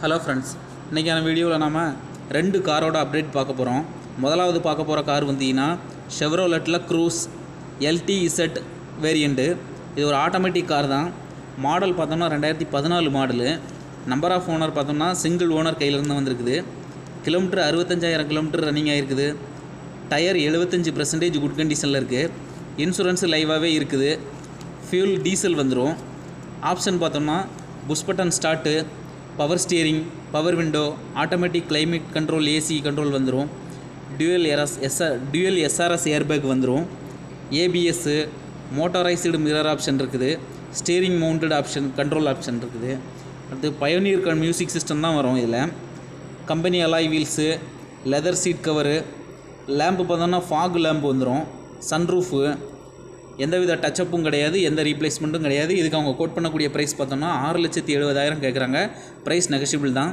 Hello friends, இன்றைக்கான வீடியோவில் நாம் 2 காரோட அப்டேட் பார்க்க போகிறோம். முதலாவது பார்க்க போகிற கார் வந்தீங்கன்னா ஷெவ்ரோலெட்டில் க்ரூஸ் LTZ வேரியண்ட்டு. இது ஒரு ஆட்டோமேட்டிக் கார் தான். மாடல் பார்த்தோம்னா 2014 மாடலு. நம்பர் ஆஃப் ஓனர் பார்த்தோம்னா சிங்கிள் ஓனர் கையிலேருந்து வந்திருக்குது. கிலோமீட்டர் 65,000 கிலோமீட்டர் ரன்னிங் ஆகிருக்குது. டயர் 75% குட் கண்டிஷனில் இருக்குது. இன்சூரன்ஸு லைவாகவே இருக்குது. ஃபியூல் டீசல் வந்துடும். ஆப்ஷன் பார்த்தோம்னா push button start, power steering, power window, automatic climate control, AC control வந்துடும். டியூயல் SRS ஏர்பேக் வந்துடும். ABS, மோட்டரைஸ்டு மிரர் ஆப்ஷன் இருக்குது. Steering mounted option, control option இருக்குது. அடுத்து பயோனியர் மியூசிக் சிஸ்டம் தான் வரும். இதில் company alloy wheels, leather seat cover, lamp பார்த்தோம்னா fog lamp வந்துடும். சன்ரூஃபு, எந்தவித டச்சப்பும் கிடையாது, எந்த ரீப்ளேஸ்மெண்ட்டும் கிடையாது. இதுக்கு அவங்க கோட் பண்ணக்கூடிய ப்ரைஸ் பார்த்தோம்னா 6,70,000 கேட்குறாங்க. ப்ரைஸ் நெகஷியபிள் தான்.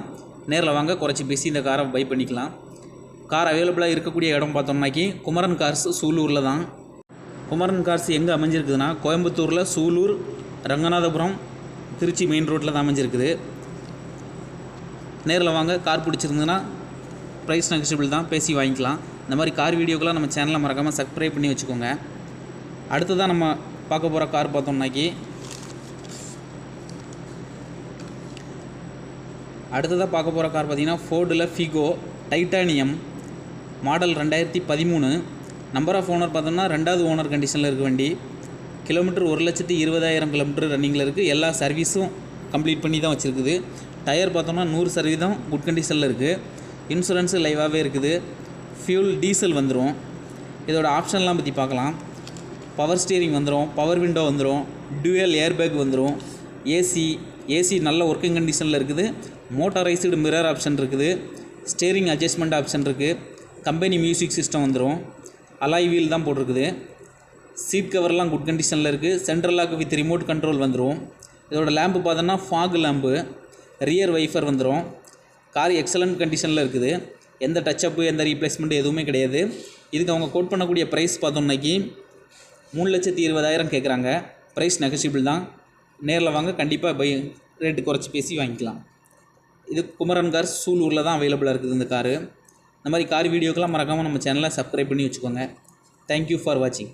நேரில் வாங்க, குறைச்சி பேசி இந்த காரை பை பண்ணிக்கலாம். கார் அவைலபிளாக இருக்கக்கூடிய இடம் பார்த்தோம்னாக்கி குமரன் கார்ஸ் சூலூரில் தான். குமரன் கார்ஸ் எங்கே அமைஞ்சிருக்குதுன்னா கோயம்புத்தூரில் சூலூர், ரங்கநாதபுரம், திருச்சி மெயின் ரோட்டில் தான் அமைஞ்சிருக்குது. நேரில் வாங்க, கார் பிடிச்சிருந்துன்னா ப்ரைஸ் நெகஷியபிள் தான், பேசி வாங்கிக்கலாம். இந்த மாதிரி கார் வீடியோக்கெல்லாம் நம்ம சேனலை மறக்காமல் சப்ஸ்கிரைப் பண்ணி வச்சுக்கோங்க. அடுத்ததான் நம்ம பார்க்க போகிற கார் பார்த்தோம்னாக்கி பார்த்திங்கன்னா ஃபோர்டில் Figo titanium model 2013. Number of owner பார்த்தோம்னா 2வது ஓனர் கண்டிஷனில் இருக்க வண்டி. கிலோமீட்டர் 1,20,000 கிலோமீட்டர் ரன்னிங்கில் இருக்குது. எல்லா சர்வீஸும் கம்ப்ளீட் பண்ணி தான் வச்சுருக்குது. டயர் பார்த்தோம்னா 100% குட் கண்டிஷனில் இருக்குது. இன்சூரன்ஸு லைவாகவே இருக்குது. ஃபியூல் டீசல் வந்துடும். இதோட ஆப்ஷன்லாம் பற்றி பார்க்கலாம். பவர் ஸ்டியரிங் வந்துடும், பவர் விண்டோ வந்துடும், டியூயல் ஏர்பேக் வந்துடும், ஏசி நல்ல ஒர்க்கிங் கண்டிஷனில் இருக்குது. மோட்டரைஸ்டு மிரர் ஆப்ஷன் இருக்குது. ஸ்டீரிங் அட்ஜஸ்ட்மெண்ட் ஆப்ஷன் இருக்குது. கம்பெனி மியூசிக் சிஸ்டம் வந்துடும். அலாய் வீல் தான் போட்டிருக்குது. சீட் கவர்லாம் குட் கண்டிஷனில் இருக்குது. Central lock with remote control வந்துடும். இதோட லேம்பு பார்த்தோன்னா ஃபாக் லேம்பு, ரியர் வைஃபர் வந்துடும். கார் எக்ஸலண்ட் கண்டிஷனில் இருக்குது. எந்த டச்சப்பு, எந்த ரீப்ளேஸ்மெண்ட் எதுவுமே கிடையாது. இதுக்கு அவங்க கோட் பண்ணக்கூடிய ப்ரைஸ் பார்த்தோம்னாக்கி 3,20,000 கேட்குறாங்க. ப்ரைஸ் நெகஷியபிள் தான். நேரில் வாங்க, கண்டிப்பாக ரேட்டு குறைச்சி பேசி வாங்கிக்கலாம். இது குமரன் கார் சூலூரில் தான் அவைலபிளாக இருக்குது இந்த காரு. இந்த மாதிரி கார் வீடியோக்கெல்லாம் மறக்காமல் நம்ம சேனலை சப்ஸ்கிரைப் பண்ணி வச்சுக்கோங்க. தேங்க்யூ ஃபார் வாட்சிங்.